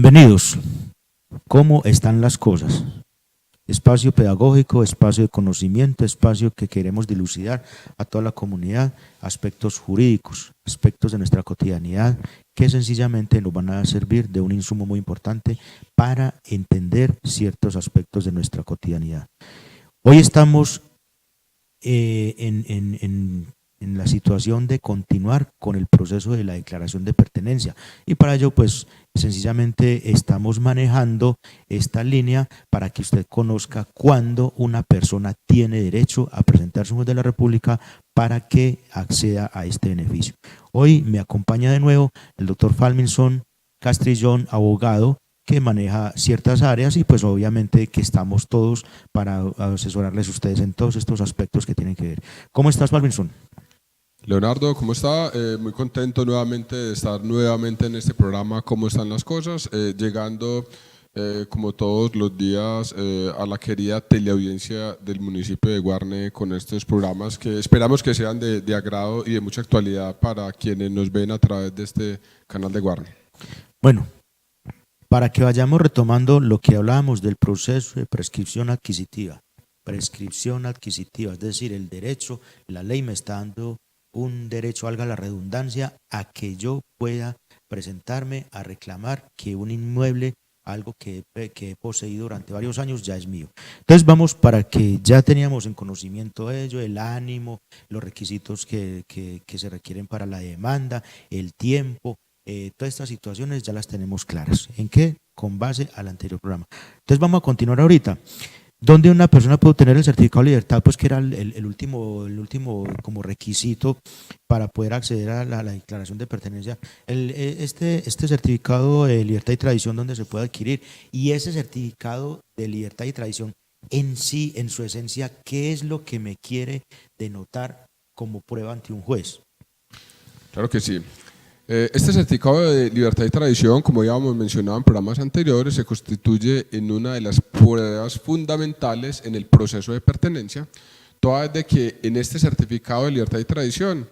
Bienvenidos. ¿Cómo están las cosas? Espacio pedagógico, espacio de conocimiento, espacio que queremos dilucidar a toda la comunidad, aspectos jurídicos, aspectos de nuestra cotidianidad que sencillamente nos van a servir de un insumo muy importante para entender ciertos aspectos de nuestra cotidianidad. Hoy estamos en la situación de continuar con el proceso de la declaración de pertenencia y para ello pues sencillamente estamos manejando esta línea para que usted conozca cuándo una persona tiene derecho a presentarse a un juez de la República para que acceda a este beneficio. Hoy me acompaña de nuevo el doctor Falminson Castrillón, abogado que maneja ciertas áreas y pues obviamente que estamos todos para asesorarles a ustedes en todos estos aspectos que tienen que ver. ¿Cómo estás, Falminson? Leonardo, ¿cómo está? Muy contento nuevamente de estar nuevamente en este programa ¿Cómo están las cosas? Llegando como todos los días a la querida teleaudiencia del municipio de Guarne con estos programas que esperamos que sean de agrado y de mucha actualidad para quienes nos ven a través de este canal de Guarne. Bueno, para que vayamos retomando lo que hablábamos del proceso de prescripción adquisitiva, es decir, el derecho, la ley me está dando un derecho, valga la redundancia, a que yo pueda presentarme a reclamar que un inmueble, algo que he poseído durante varios años, ya es mío. Entonces vamos para que ya teníamos en conocimiento de ello, el ánimo, los requisitos que se requieren para la demanda, el tiempo, todas estas situaciones ya las tenemos claras. ¿En qué? Con base al anterior programa. Entonces vamos a continuar ahorita. ¿Dónde una persona puede obtener el certificado de libertad? Pues que era el último como requisito para poder acceder a la declaración de pertenencia. Este certificado de libertad y tradición, ¿dónde se puede adquirir? Y ese certificado de libertad y tradición en sí, en su esencia, ¿qué es lo que me quiere denotar como prueba ante un juez? Claro que sí. Este certificado de libertad y tradición, como ya hemos mencionado en programas anteriores, se constituye en una de las pruebas fundamentales en el proceso de pertenencia, toda vez de que en este certificado de libertad y tradición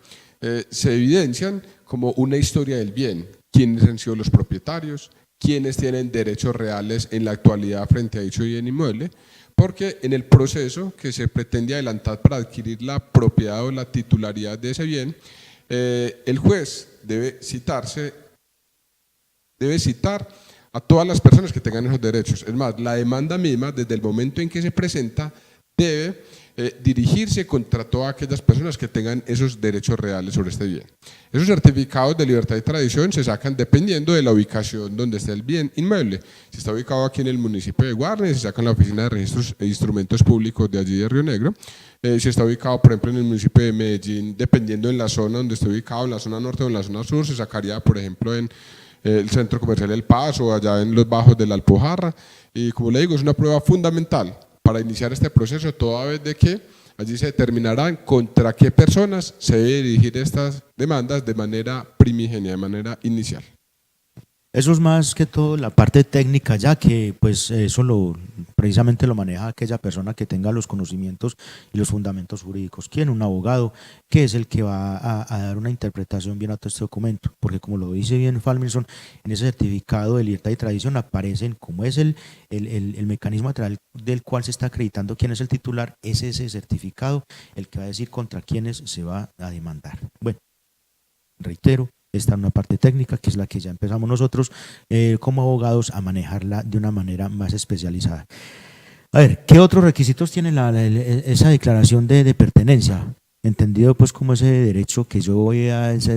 se evidencian como una historia del bien, quiénes han sido los propietarios, quiénes tienen derechos reales en la actualidad frente a dicho bien inmueble, porque en el proceso que se pretende adelantar para adquirir la propiedad o la titularidad de ese bien, el juez debe citar a todas las personas que tengan esos derechos. Es más, la demanda misma, desde el momento en que se presenta, debe dirigirse contra todas aquellas personas que tengan esos derechos reales sobre este bien. Esos certificados de libertad y tradición se sacan dependiendo de la ubicación donde esté el bien inmueble. Si está ubicado aquí en el municipio de Guarne, se saca en la Oficina de Registros e Instrumentos Públicos de allí de Río Negro. Si está ubicado, por ejemplo, en el municipio de Medellín, dependiendo en la zona donde esté ubicado, en la zona norte o en la zona sur, se sacaría, por ejemplo, en el Centro Comercial El Paso, allá en los bajos de la Alpujarra. Y como le digo, es una prueba fundamental para iniciar este proceso, toda vez de que allí se determinarán contra qué personas se debe dirigir estas demandas de manera primigenia, de manera inicial. Eso es más que todo la parte técnica, ya que pues eso precisamente lo maneja aquella persona que tenga los conocimientos y los fundamentos jurídicos. ¿Quién? Un abogado, que es el que va a dar una interpretación bien a todo este documento, porque como lo dice bien Falminson, en ese certificado de libertad y tradición aparecen como es el mecanismo a través del cual se está acreditando quién es el titular, es ese certificado el que va a decir contra quiénes se va a demandar. Bueno, reitero, esta es una parte técnica que es la que ya empezamos nosotros como abogados a manejarla de una manera más especializada. A ver, ¿qué otros requisitos tiene esa declaración de pertenencia? Entendido pues como ese derecho que yo voy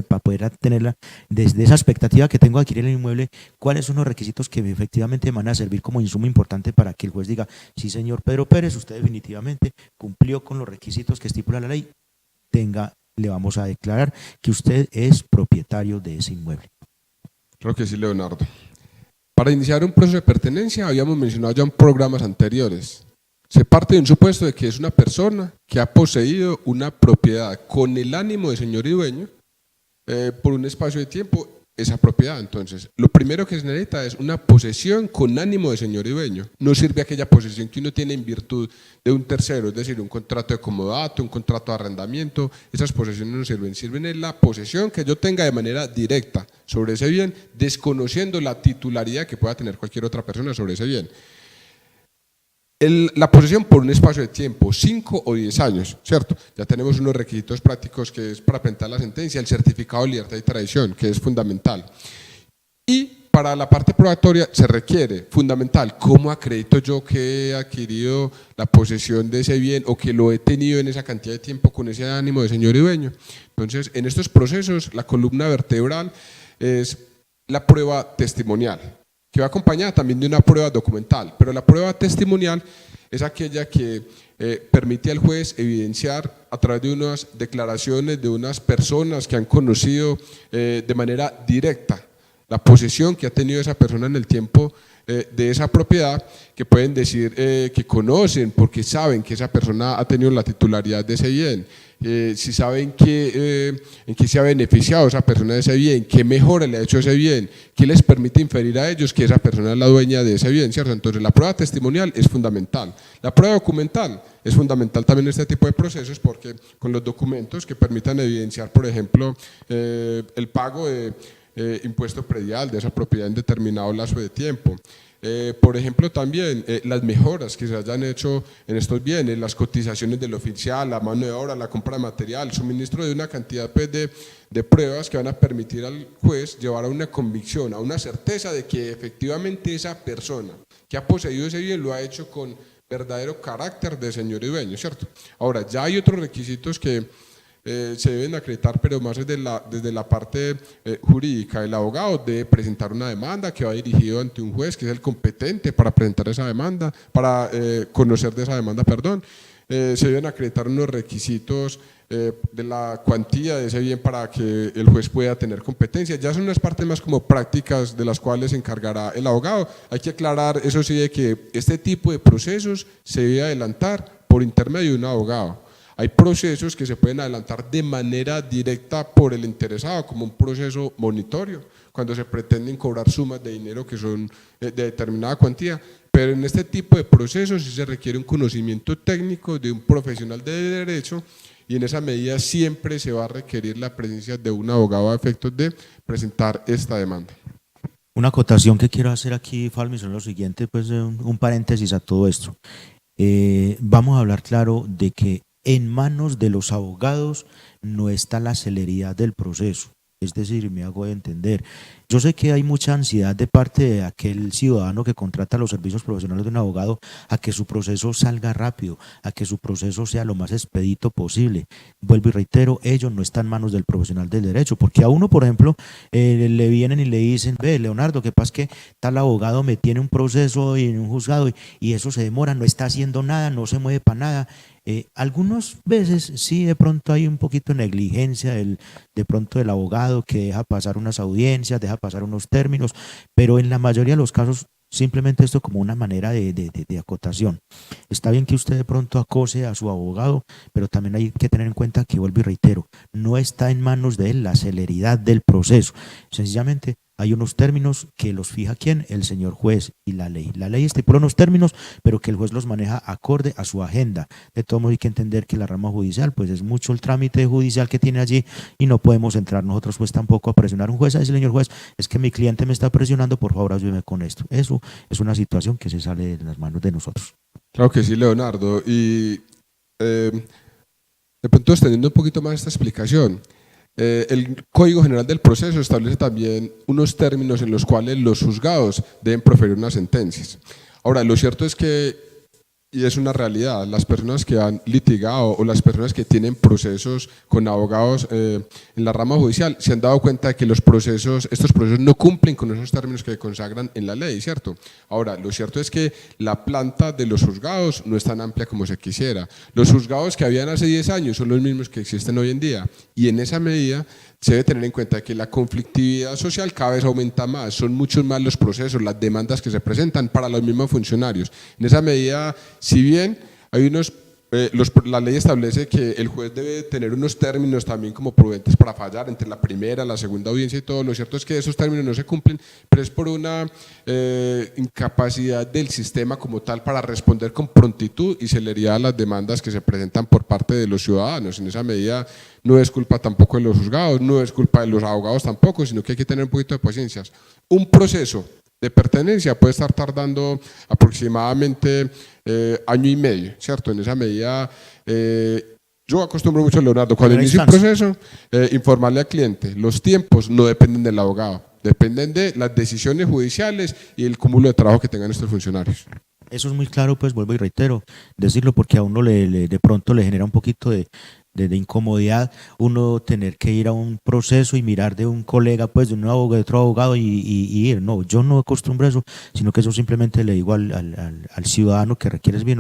para poder tenerla, desde esa expectativa que tengo de adquirir el inmueble, ¿cuáles son los requisitos que efectivamente van a servir como insumo importante para que el juez diga, sí señor Pedro Pérez, usted definitivamente cumplió con los requisitos que estipula la ley, le vamos a declarar que usted es propietario de ese inmueble? Creo que sí, Leonardo. Para iniciar un proceso de pertenencia, habíamos mencionado ya en programas anteriores, se parte de un supuesto de que es una persona que ha poseído una propiedad con el ánimo de señor y dueño por un espacio de tiempo esa propiedad. Entonces, lo primero que se necesita es una posesión con ánimo de señor y dueño. No sirve aquella posesión que uno tiene en virtud de un tercero, es decir, un contrato de comodato, un contrato de arrendamiento. Esas posesiones no sirven, sirven en la posesión que yo tenga de manera directa sobre ese bien, desconociendo la titularidad que pueda tener cualquier otra persona sobre ese bien. La posesión por un espacio de tiempo, 5 o 10 años, ¿cierto? Ya tenemos unos requisitos prácticos que es para presentar la sentencia, el certificado de libertad y tradición, que es fundamental. Y para la parte probatoria se requiere, fundamental, ¿cómo acredito yo que he adquirido la posesión de ese bien o que lo he tenido en esa cantidad de tiempo con ese ánimo de señor y dueño? Entonces, en estos procesos, la columna vertebral es la prueba testimonial, que va acompañada también de una prueba documental, pero la prueba testimonial es aquella que permite al juez evidenciar a través de unas declaraciones de unas personas que han conocido de manera directa la posesión que ha tenido esa persona en el tiempo de esa propiedad, que pueden decir que conocen porque saben que esa persona ha tenido la titularidad de ese bien, si saben en qué se ha beneficiado esa persona de ese bien, qué mejora le ha hecho ese bien, qué les permite inferir a ellos que esa persona es la dueña de ese bien, ¿cierto? Entonces la prueba testimonial es fundamental. La prueba documental es fundamental también en este tipo de procesos porque con los documentos que permitan evidenciar, por ejemplo, el pago de impuesto predial de esa propiedad en determinado lazo de tiempo. Por ejemplo, también las mejoras que se hayan hecho en estos bienes, las cotizaciones del oficial, la mano de obra, la compra de material, el suministro de una cantidad pues, de pruebas que van a permitir al juez llevar a una convicción, a una certeza de que efectivamente esa persona que ha poseído ese bien lo ha hecho con verdadero carácter de señor y dueño, ¿cierto? Ahora, ya hay otros requisitos que se deben acreditar, pero más desde la parte jurídica. El abogado debe presentar una demanda que va dirigido ante un juez que es el competente para presentar esa demanda, para conocer de esa demanda, perdón. Se deben acreditar unos requisitos de la cuantía de ese bien para que el juez pueda tener competencia. Ya son unas partes más como prácticas de las cuales se encargará el abogado. Hay que aclarar, eso sí, de que este tipo de procesos se debe adelantar por intermedio de un abogado. Hay procesos que se pueden adelantar de manera directa por el interesado, como un proceso monitorio, cuando se pretenden cobrar sumas de dinero que son de determinada cuantía, pero en este tipo de procesos sí se requiere un conocimiento técnico de un profesional de derecho y en esa medida siempre se va a requerir la presencia de un abogado a efectos de presentar esta demanda. Una acotación que quiero hacer aquí, Falmi, son lo siguiente, pues un paréntesis a todo esto. Vamos a hablar claro de que en manos de los abogados no está la celeridad del proceso, es decir, me hago entender. Yo sé que hay mucha ansiedad de parte de aquel ciudadano que contrata los servicios profesionales de un abogado a que su proceso salga rápido, a que su proceso sea lo más expedito posible. Vuelvo y reitero, ello no está en manos del profesional del derecho, porque a uno, por ejemplo, le vienen y le dicen, ve, Leonardo, ¿qué pasa que tal abogado me tiene un proceso en un juzgado y eso se demora, no está haciendo nada, no se mueve para nada? Algunas veces sí, de pronto hay un poquito de negligencia de pronto del abogado que deja pasar unas audiencias, deja pasar unos términos, pero en la mayoría de los casos simplemente esto como una manera de acotación. Está bien que usted de pronto acose a su abogado, pero también hay que tener en cuenta que, vuelvo y reitero, no está en manos de él la celeridad del proceso. Sencillamente hay unos términos que los fija ¿quién? El señor juez y la ley. La ley estipula unos términos, pero que el juez los maneja acorde a su agenda. De todos modos hay que entender que la rama judicial, pues es mucho el trámite judicial que tiene allí y no podemos entrar nosotros pues tampoco a presionar a un juez, a decir, señor juez, es que mi cliente me está presionando, por favor ayúdeme con esto. Eso es una situación que se sale de las manos de nosotros. Claro que sí, Leonardo. Y de pronto extendiendo un poquito más esta explicación, el Código General del Proceso establece también unos términos en los cuales los juzgados deben proferir unas sentencias. Ahora, lo cierto es que, y es una realidad, las personas que han litigado o las personas que tienen procesos con abogados en la rama judicial se han dado cuenta de que estos procesos no cumplen con esos términos que consagran en la ley, ¿cierto? Ahora, lo cierto es que la planta de los juzgados no es tan amplia como se quisiera. Los juzgados que habían hace 10 años son los mismos que existen hoy en día y en esa medida se debe tener en cuenta que la conflictividad social cada vez aumenta más, son muchos más los procesos, las demandas que se presentan para los mismos funcionarios. En esa medida, si bien hay unos la ley establece que el juez debe tener unos términos también como prudentes para fallar entre la primera, la segunda audiencia y todo. Lo cierto es que esos términos no se cumplen, pero es por una incapacidad del sistema como tal para responder con prontitud y celeridad a las demandas que se presentan por parte de los ciudadanos. En esa medida no es culpa tampoco de los juzgados, no es culpa de los abogados tampoco, sino que hay que tener un poquito de paciencia. Un proceso de pertenencia puede estar tardando aproximadamente año y medio, ¿cierto? En esa medida, yo acostumbro mucho, Leonardo, cuando inicio un proceso, informarle al cliente, los tiempos no dependen del abogado, dependen de las decisiones judiciales y el cúmulo de trabajo que tengan estos funcionarios. Eso es muy claro, pues vuelvo y reitero, decirlo porque a uno de pronto le genera un poquito de incomodidad uno tener que ir a un proceso y mirar de un colega, pues de un abogado, de otro abogado y ir. No, yo no acostumbro a eso, sino que eso simplemente le digo al ciudadano que requiere es bien,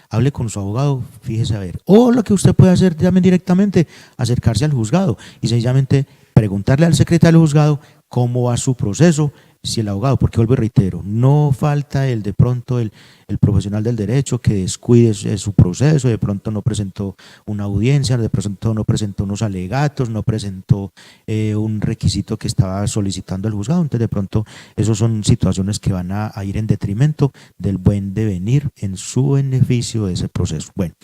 hable con su abogado, fíjese a ver. O lo que usted puede hacer también directamente, acercarse al juzgado y sencillamente preguntarle al secretario del juzgado cómo va su proceso, si el abogado, porque vuelvo y reitero, no falta de pronto el profesional del derecho que descuide su proceso, de pronto no presentó una audiencia, de pronto no presentó unos alegatos, no presentó un requisito que estaba solicitando el juzgado. Entonces de pronto esas son situaciones que van a ir en detrimento del buen devenir en su beneficio de ese proceso. Bueno,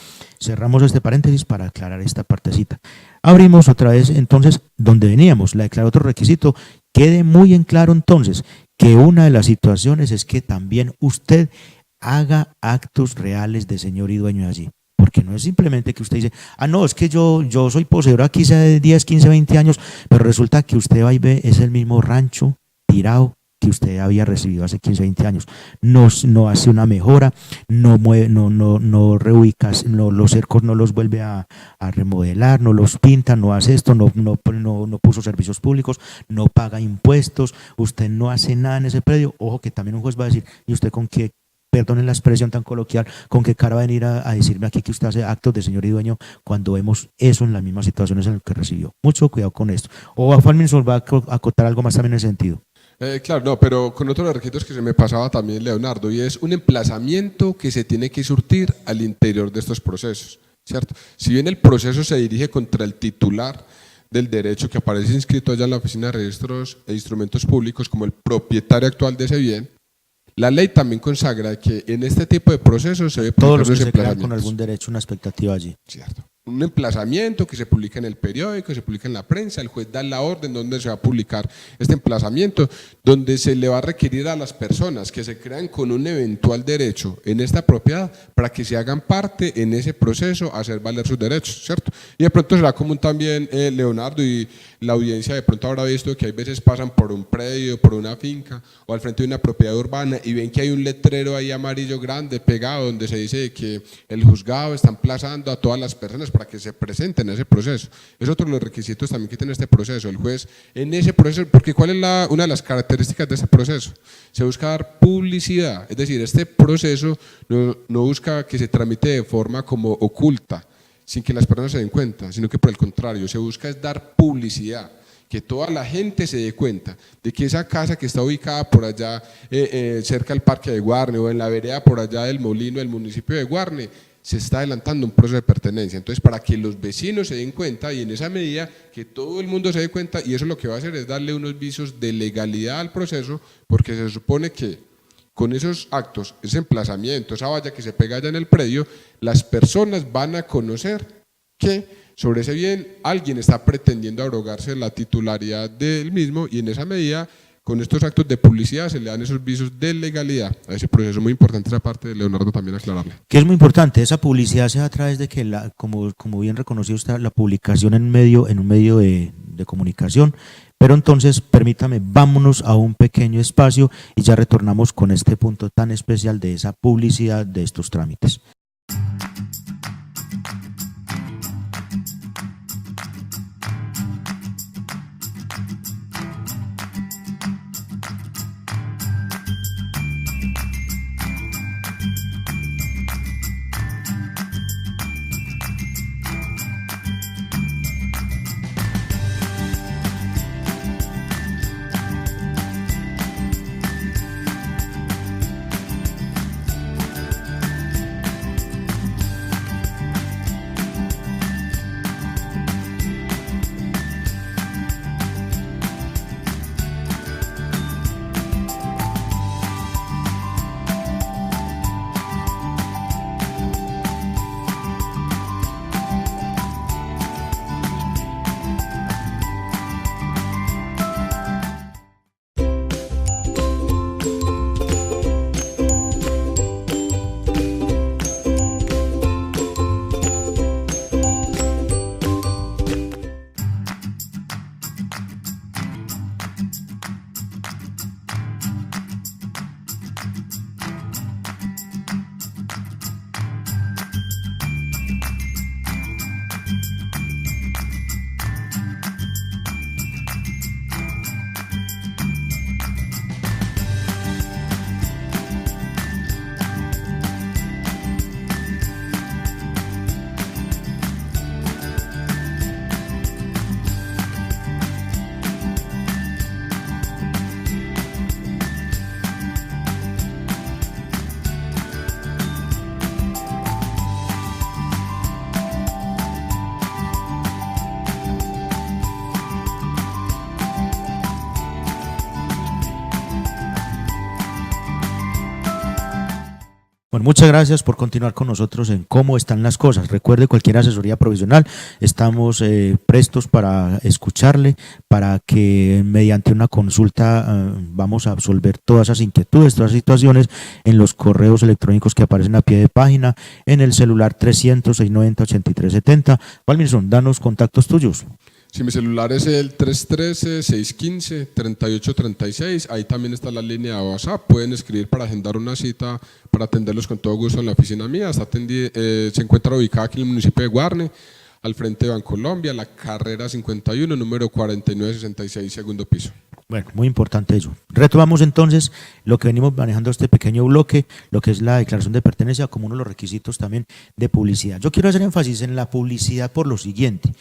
cerramos este paréntesis para aclarar esta partecita. Abrimos otra vez entonces donde veníamos, la declarar otro requisito. Quede muy en claro entonces que una de las situaciones es que también usted haga actos reales de señor y dueño allí. Porque no es simplemente que usted dice, no, es que yo soy poseedor aquí hace 10, 15, 20 años, pero resulta que usted va y ve, es el mismo rancho tirado que usted había recibido hace 15, 20 años. No hace una mejora, no reubica, los cercos no los vuelve a remodelar, no los pinta, no hace esto, no puso servicios públicos, no paga impuestos, usted no hace nada en ese predio. Ojo que también un juez va a decir, ¿y usted con qué? Perdonen la expresión tan coloquial, ¿con qué cara va a venir a decirme aquí que usted hace actos de señor y dueño cuando vemos eso en las mismas situaciones en las que recibió? Mucho cuidado con esto. O Falminsol va a acotar algo más también en ese sentido. Claro, no, pero con otros requisitos que se me pasaba también, Leonardo, y es un emplazamiento que se tiene que surtir al interior de estos procesos, ¿cierto? Si bien el proceso se dirige contra el titular del derecho que aparece inscrito allá en la Oficina de Registros e Instrumentos Públicos como el propietario actual de ese bien, la ley también consagra que en este tipo de procesos se debe todos los que se crean con algún derecho, una expectativa allí. Cierto. Un emplazamiento que se publica en el periódico, se publica en la prensa, el juez da la orden donde se va a publicar este emplazamiento, donde se le va a requerir a las personas que se crean con un eventual derecho en esta propiedad para que se hagan parte en ese proceso a hacer valer sus derechos, ¿cierto? Y de pronto será común también, Leonardo, y la audiencia de pronto habrá visto que hay veces pasan por un predio, por una finca o al frente de una propiedad urbana y ven que hay un letrero ahí amarillo grande pegado donde se dice que el juzgado está emplazando a todas las personas para que se presenten en ese proceso. Es otro de los requisitos también que tiene este proceso. El juez en ese proceso, porque ¿cuál es una de las características de este proceso? Se busca dar publicidad, es decir, este proceso no busca que se tramite de forma como oculta, sin que las personas se den cuenta, sino que por el contrario, se busca es dar publicidad, que toda la gente se dé cuenta de que esa casa que está ubicada por allá cerca del Parque de Guarne o en la vereda por allá del Molino del municipio de Guarne, se está adelantando un proceso de pertenencia. Entonces, para que los vecinos se den cuenta y en esa medida que todo el mundo se dé cuenta, y eso lo que va a hacer es darle unos visos de legalidad al proceso, porque se supone que con esos actos, ese emplazamiento, esa valla que se pega allá en el predio, las personas van a conocer que sobre ese bien alguien está pretendiendo abrogarse la titularidad del mismo y en esa medida, con estos actos de publicidad se le dan esos visos de legalidad a ese proceso. Muy importante esa parte de Leonardo también aclararle. Que es muy importante, esa publicidad se da a través de que, como bien reconoció usted, la publicación en un medio de comunicación. Pero entonces, permítame, vámonos a un pequeño espacio y ya retornamos con este punto tan especial de esa publicidad de estos trámites. Bueno, muchas gracias por continuar con nosotros en cómo están las cosas. Recuerde, cualquier asesoría provisional, estamos prestos para escucharle, para que mediante una consulta vamos a absolver todas esas inquietudes, todas las situaciones en los correos electrónicos que aparecen a pie de página, en el celular 300-690-8370. Walminson, danos contactos tuyos. Si mi celular es el 313-615-3836, ahí también está la línea de WhatsApp, pueden escribir para agendar una cita para atenderlos con todo gusto en la oficina mía. Se encuentra ubicada aquí en el municipio de Guarne, al frente de Bancolombia, la carrera 51, número 4966, segundo piso. Bueno, muy importante eso. Retomamos entonces lo que venimos manejando este pequeño bloque, lo que es la declaración de pertenencia como uno de los requisitos también de publicidad. Yo quiero hacer énfasis en la publicidad por lo siguiente.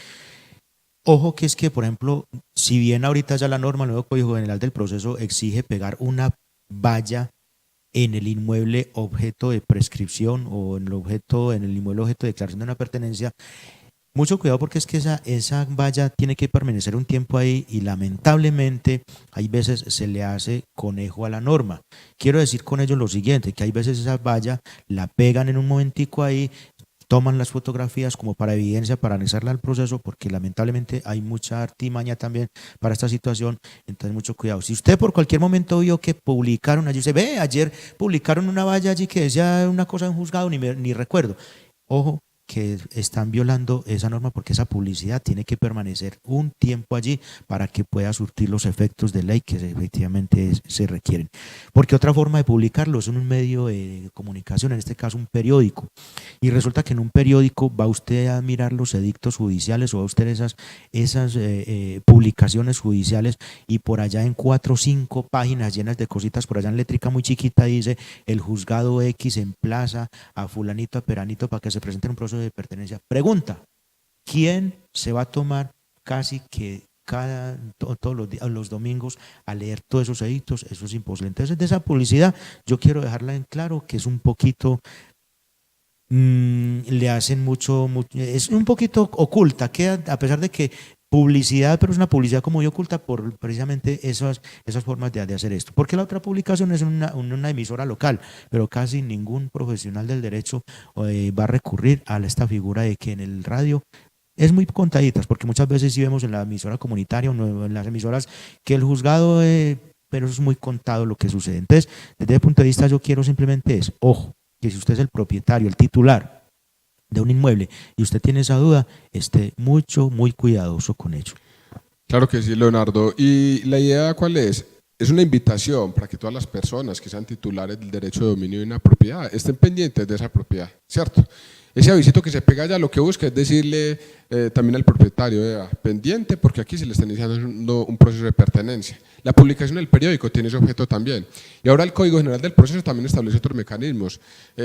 Ojo que es que, por ejemplo, si bien ahorita ya la norma, el nuevo Código General del Proceso exige pegar una valla en el inmueble objeto de prescripción o en el inmueble objeto de declaración de una pertenencia, mucho cuidado porque es que esa valla tiene que permanecer un tiempo ahí y lamentablemente hay veces se le hace conejo a la norma. Quiero decir con ello lo siguiente, que hay veces esa valla la pegan en un momentico ahí, toman las fotografías como para evidencia, para anexarla al proceso, porque lamentablemente hay mucha artimaña también para esta situación, entonces mucho cuidado. Si usted por cualquier momento vio que publicaron allí, ayer publicaron una valla allí que decía una cosa en juzgado, ni recuerdo, ojo, que están violando esa norma porque esa publicidad tiene que permanecer un tiempo allí para que pueda surtir los efectos de ley que efectivamente se requieren. Porque otra forma de publicarlo es en un medio de comunicación, en este caso un periódico, y resulta que en un periódico va usted a mirar los edictos judiciales o va usted esas publicaciones judiciales y por allá en 4 o 5 páginas llenas de cositas, por allá en létrica muy chiquita dice: el juzgado X emplaza a fulanito, a peranito para que se presente en un proceso de pertenencia. Pregunta: ¿quién se va a tomar casi que todos los domingos a leer todos esos edictos? Eso es imposible. Entonces, de esa publicidad yo quiero dejarla en claro que es un poquito le hacen es un poquito oculta, queda, a pesar de que publicidad, pero es una publicidad como muy oculta por precisamente esas formas de hacer esto. Porque la otra publicación es una emisora local, pero casi ningún profesional del derecho va a recurrir a esta figura de que en el radio es muy contaditas, porque muchas veces sí vemos en la emisora comunitaria o en las emisoras que el juzgado, pero es muy contado lo que sucede. Entonces, desde ese punto de vista yo quiero simplemente ojo, que si usted es el propietario, el titular de un inmueble y usted tiene esa duda, esté muy cuidadoso con ello. Claro que sí, Leonardo. ¿Y la idea cuál es? Es una invitación para que todas las personas que sean titulares del derecho de dominio de una propiedad estén pendientes de esa propiedad, ¿cierto? Ese avisito que se pega allá lo que busca es decirle también al propietario, pendiente, porque aquí se le está iniciando un proceso de pertenencia. La publicación del periódico tiene ese objeto también. Y ahora el Código General del Proceso también establece otros mecanismos,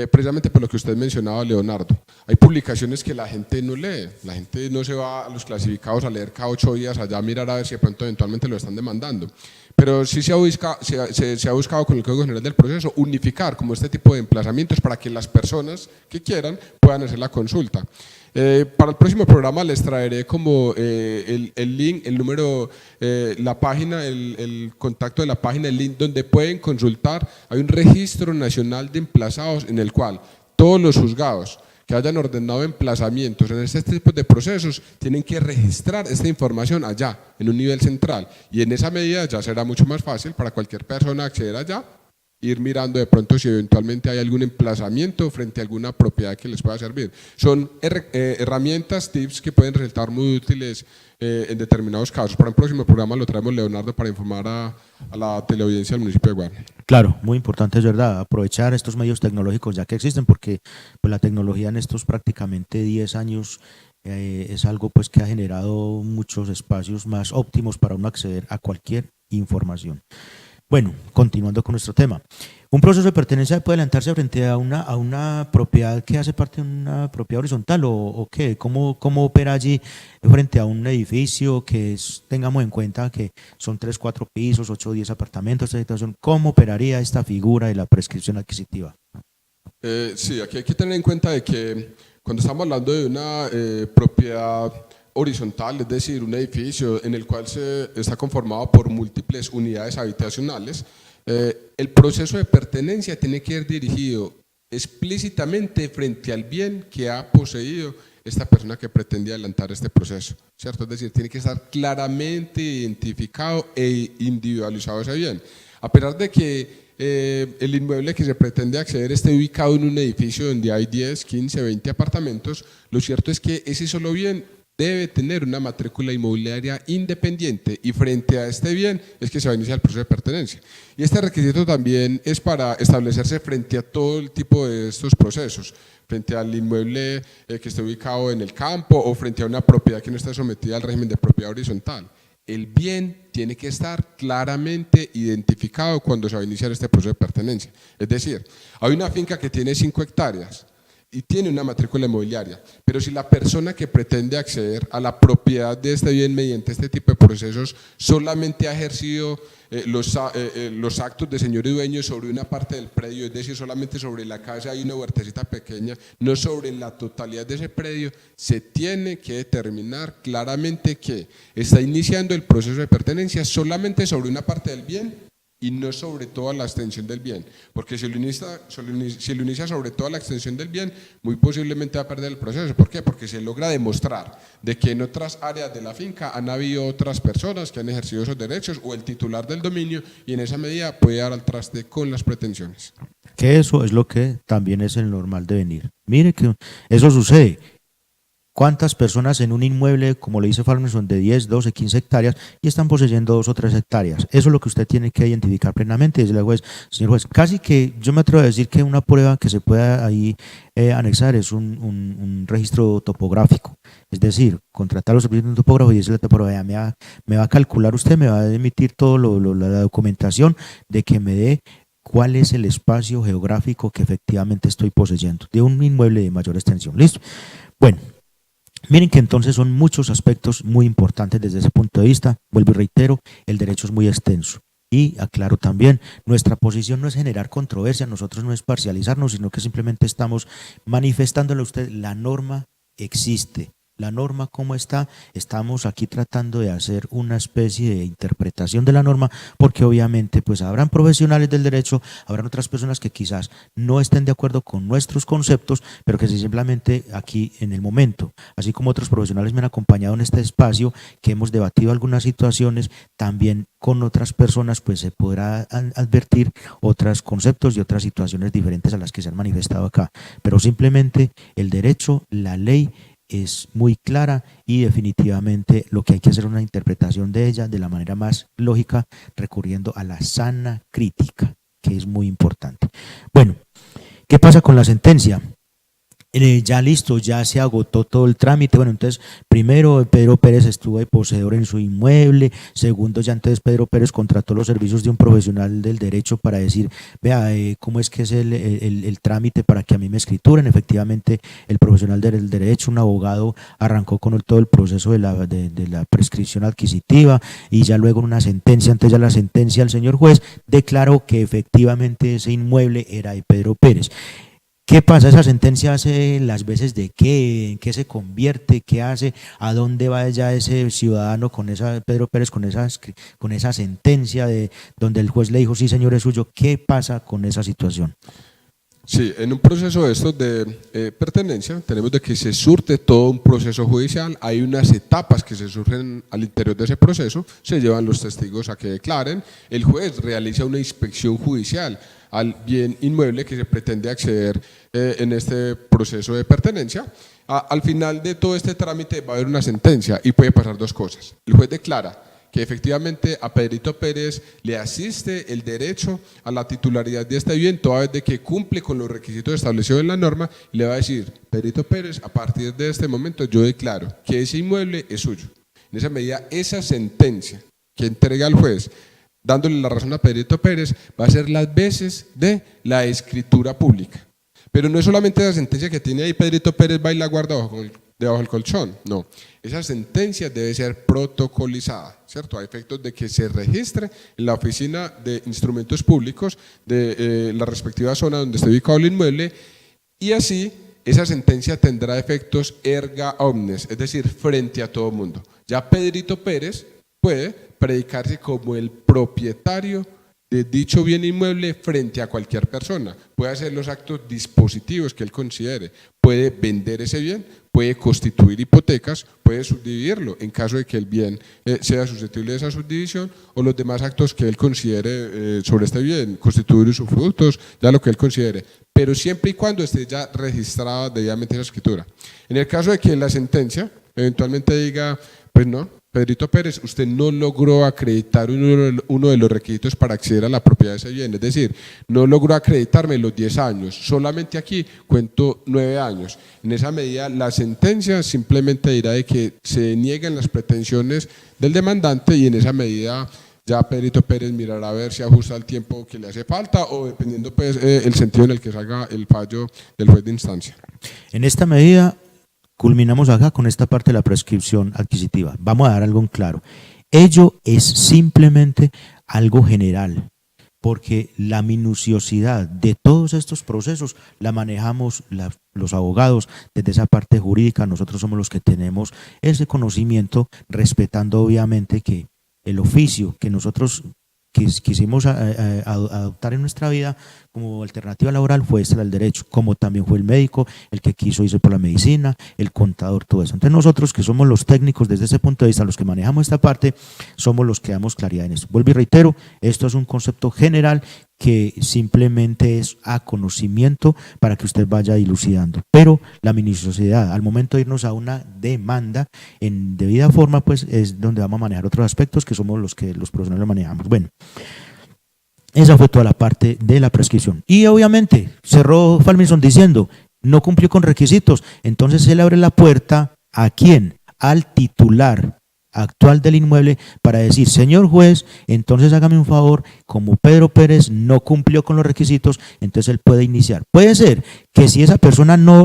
precisamente por lo que usted mencionaba, Leonardo. Hay publicaciones que la gente no lee, la gente no se va a los clasificados a leer cada 8 días allá a mirar a ver si de pronto eventualmente lo están demandando. Pero sí se ha buscado con el Código General del Proceso unificar como este tipo de emplazamientos para que las personas que quieran puedan hacer la consulta. Para el próximo programa les traeré como el link, el número, la página, el contacto de la página, el link donde pueden consultar. Hay un registro nacional de emplazados en el cual todos los juzgados que hayan ordenado emplazamientos en este tipo de procesos tienen que registrar esta información allá, en un nivel central, y en esa medida ya será mucho más fácil para cualquier persona acceder allá, ir mirando de pronto si eventualmente hay algún emplazamiento frente a alguna propiedad que les pueda servir. Son herramientas, tips que pueden resultar muy útiles en determinados casos. Para un próximo programa lo traemos, Leonardo, para informar a la teleaudiencia del municipio de Guarne. Claro, muy importante, es verdad, aprovechar estos medios tecnológicos ya que existen, porque pues, la tecnología en estos prácticamente 10 años es algo pues, que ha generado muchos espacios más óptimos para uno acceder a cualquier información. Bueno, continuando con nuestro tema. Un proceso de pertenencia puede adelantarse frente a una propiedad que hace parte de una propiedad horizontal o qué, ¿cómo opera allí frente a un edificio que tengamos en cuenta que son 3, 4 pisos, 8 o 10 apartamentos, esta situación? ¿Cómo operaría esta figura de la prescripción adquisitiva? Sí, aquí hay que tener en cuenta de que cuando estamos hablando de una propiedad horizontal, es decir, un edificio en el cual está conformado por múltiples unidades habitacionales, el proceso de pertenencia tiene que ir dirigido explícitamente frente al bien que ha poseído esta persona que pretende adelantar este proceso, ¿cierto? Es decir, tiene que estar claramente identificado e individualizado ese bien. A pesar de que el inmueble que se pretende acceder esté ubicado en un edificio donde hay 10, 15, 20 apartamentos, lo cierto es que ese solo bien debe tener una matrícula inmobiliaria independiente y frente a este bien es que se va a iniciar el proceso de pertenencia. Y este requisito también es para establecerse frente a todo el tipo de estos procesos, frente al inmueble que esté ubicado en el campo o frente a una propiedad que no esté sometida al régimen de propiedad horizontal. El bien tiene que estar claramente identificado cuando se va a iniciar este proceso de pertenencia. Es decir, hay una finca que tiene 5 hectáreas y tiene una matrícula inmobiliaria, pero si la persona que pretende acceder a la propiedad de este bien mediante este tipo de procesos solamente ha ejercido los actos de señor y dueño sobre una parte del predio, es decir, solamente sobre la casa hay una huertecita pequeña, no sobre la totalidad de ese predio, se tiene que determinar claramente que está iniciando el proceso de pertenencia solamente sobre una parte del bien y no sobre toda la extensión del bien, porque si lo inicia sobre toda la extensión del bien, muy posiblemente va a perder el proceso. ¿Por qué? Porque se logra demostrar de que en otras áreas de la finca han habido otras personas que han ejercido esos derechos o el titular del dominio y en esa medida puede dar al traste con las pretensiones. Que eso es lo que también es el normal de venir. Mire que eso sucede. ¿Cuántas personas en un inmueble, como le dice Farmerson, de 10, 12, 15 hectáreas y están poseyendo 2 o 3 hectáreas? Eso es lo que usted tiene que identificar plenamente y decirle al juez, señor juez, casi que yo me atrevo a decir que una prueba que se pueda ahí anexar es un registro topográfico. Es decir, contratar los servicios de un topógrafo y decirle al topógrafo, me va a calcular usted, me va a emitir toda la documentación de que me dé cuál es el espacio geográfico que efectivamente estoy poseyendo de un inmueble de mayor extensión. ¿Listo? Bueno. Miren que entonces son muchos aspectos muy importantes desde ese punto de vista. Vuelvo y reitero, el derecho es muy extenso. Y aclaro también, nuestra posición no es generar controversia, nosotros no es parcializarnos, sino que simplemente estamos manifestándole a usted, la norma existe. La norma como está, estamos aquí tratando de hacer una especie de interpretación de la norma, porque obviamente pues habrán profesionales del derecho, habrán otras personas que quizás no estén de acuerdo con nuestros conceptos, pero que simplemente aquí en el momento, así como otros profesionales me han acompañado en este espacio, que hemos debatido algunas situaciones, también con otras personas pues se podrá advertir otros conceptos y otras situaciones diferentes a las que se han manifestado acá, pero simplemente el derecho, la ley, es muy clara y definitivamente lo que hay que hacer es una interpretación de ella de la manera más lógica, recurriendo a la sana crítica, que es muy importante. Bueno, ¿qué pasa con la sentencia? Ya listo, ya se agotó todo el trámite. Bueno, entonces, primero Pedro Pérez estuvo de poseedor en su inmueble. Segundo, ya entonces Pedro Pérez contrató los servicios de un profesional del derecho para decir, vea, cómo es que es el trámite para que a mí me escrituren. Efectivamente, el profesional del derecho, un abogado, arrancó con todo el proceso de la prescripción adquisitiva y ya luego en una sentencia, antes ya la sentencia, el señor juez declaró que efectivamente ese inmueble era de Pedro Pérez. ¿Qué pasa? Esa sentencia hace las veces de qué, en qué se convierte, qué hace, a dónde va ya ese ciudadano con esa, Pedro Pérez, con esa sentencia de donde el juez le dijo, sí señor es suyo. ¿Qué pasa con esa situación? Sí, en un proceso de estos de pertenencia tenemos de que se surte todo un proceso judicial, hay unas etapas que se surgen al interior de ese proceso, se llevan los testigos a que declaren, el juez realiza una inspección judicial al bien inmueble que se pretende acceder en este proceso de pertenencia. Al final de todo este trámite va a haber una sentencia y puede pasar 2 cosas. El juez declara que efectivamente a Pedrito Pérez le asiste el derecho a la titularidad de este bien toda vez de que cumple con los requisitos establecidos en la norma y le va a decir, Pedrito Pérez, a partir de este momento yo declaro que ese inmueble es suyo. En esa medida, esa sentencia que entrega al juez dándole la razón a Pedrito Pérez va a ser las veces de la escritura pública. Pero no es solamente la sentencia que tiene ahí Pedrito Pérez va y la guarda debajo del colchón, no. Esa sentencia debe ser protocolizada, ¿cierto? A efectos de que se registre en la oficina de instrumentos públicos de la respectiva zona donde esté ubicado el inmueble y así esa sentencia tendrá efectos erga omnes, es decir, frente a todo el mundo. Ya Pedrito Pérez puede predicarse como el propietario de dicho bien inmueble frente a cualquier persona. Puede hacer los actos dispositivos que él considere, puede vender ese bien, puede constituir hipotecas, puede subdividirlo en caso de que el bien sea susceptible de esa subdivisión, o los demás actos que él considere sobre este bien, constituir usufructos, ya lo que él considere, pero siempre y cuando esté ya registrada debidamente esa escritura. En el caso de que la sentencia eventualmente diga, pues no, Pedrito Pérez, usted no logró acreditar uno de los requisitos para acceder a la propiedad de ese bien, es decir, no logró acreditarme los 10 años, solamente aquí cuento 9 años. En esa medida, la sentencia simplemente dirá de que se niegan las pretensiones del demandante y en esa medida ya Pedrito Pérez mirará a ver si ajusta el tiempo que le hace falta o dependiendo pues el sentido en el que salga el fallo del juez de instancia. En esta medida, culminamos acá con esta parte de la prescripción adquisitiva. Vamos a dar algo en claro. Ello es simplemente algo general, porque la minuciosidad de todos estos procesos la manejamos los abogados desde esa parte jurídica. Nosotros somos los que tenemos ese conocimiento, respetando obviamente que el oficio que nosotros quisimos adoptar en nuestra vida como alternativa laboral fue esta, el derecho, como también fue el médico, el que quiso irse por la medicina, el contador, todo eso. Entonces nosotros que somos los técnicos desde ese punto de vista, los que manejamos esta parte, somos los que damos claridad en esto. Vuelvo y reitero, esto es un concepto general que simplemente es a conocimiento para que usted vaya dilucidando, pero la minuciosidad al momento de irnos a una demanda en debida forma, pues es donde vamos a manejar otros aspectos que somos los que los profesionales manejamos. Bueno, esa fue toda la parte de la prescripción y obviamente cerró Farminson diciendo no cumplió con requisitos, entonces él abre la puerta ¿a quién? Al titular actual del inmueble para decir, señor juez, entonces hágame un favor, como Pedro Pérez no cumplió con los requisitos, entonces él puede iniciar. Puede ser que si esa persona no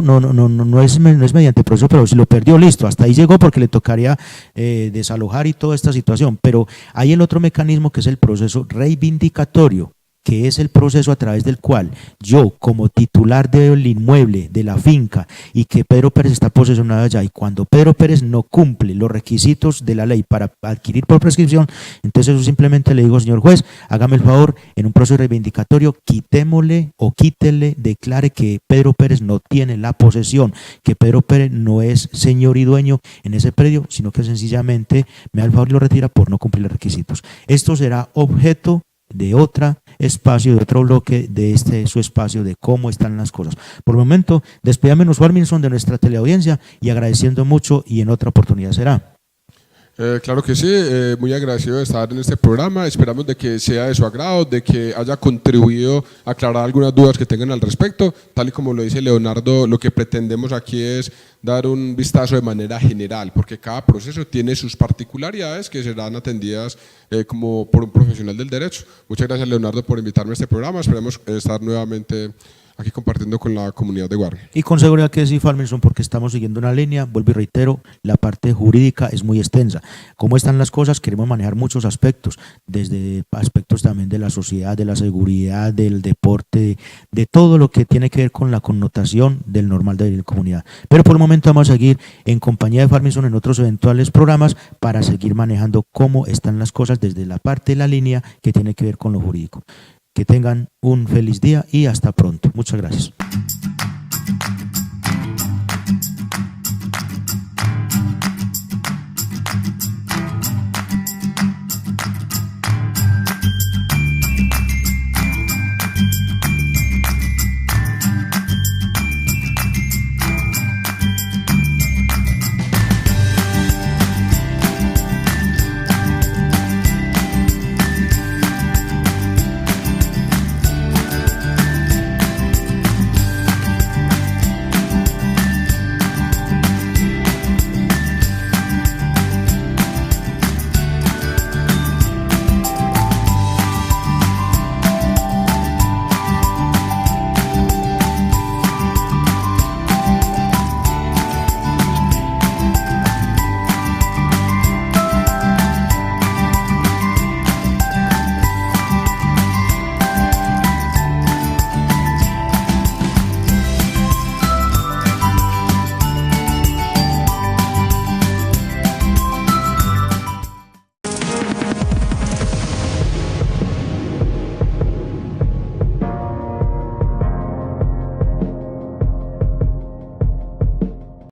es mediante proceso, pero si lo perdió, listo, hasta ahí llegó porque le tocaría desalojar y toda esta situación, pero hay el otro mecanismo que es el proceso reivindicatorio, que es el proceso a través del cual yo, como titular del inmueble, de la finca, y que Pedro Pérez está posesionado allá, y cuando Pedro Pérez no cumple los requisitos de la ley para adquirir por prescripción, entonces yo simplemente le digo, señor juez, hágame el favor, en un proceso reivindicatorio, quitémosle o quítele, declare que Pedro Pérez no tiene la posesión, que Pedro Pérez no es señor y dueño en ese predio, sino que sencillamente me da el favor y lo retira por no cumplir los requisitos. Esto será objeto de otro espacio, de otro bloque de su espacio de cómo están las cosas. Por el momento, despídamenos, Farminson, de nuestra teleaudiencia y agradeciendo mucho y en otra oportunidad será. Claro que sí, muy agradecido de estar en este programa, esperamos de que sea de su agrado, de que haya contribuido a aclarar algunas dudas que tengan al respecto, tal y como lo dice Leonardo, lo que pretendemos aquí es dar un vistazo de manera general, porque cada proceso tiene sus particularidades que serán atendidas como por un profesional del derecho. Muchas gracias, Leonardo, por invitarme a este programa, esperemos estar nuevamente aquí compartiendo con la comunidad de Guarne. Y con seguridad que sí, Farminson, porque estamos siguiendo una línea, vuelvo y reitero, la parte jurídica es muy extensa. ¿Cómo están las cosas? Queremos manejar muchos aspectos, desde aspectos también de la sociedad, de la seguridad, del deporte, de todo lo que tiene que ver con la connotación del normal de la comunidad. Pero por el momento vamos a seguir en compañía de Farminson en otros eventuales programas para seguir manejando cómo están las cosas desde la parte de la línea que tiene que ver con lo jurídico. Que tengan un feliz día y hasta pronto. Muchas gracias.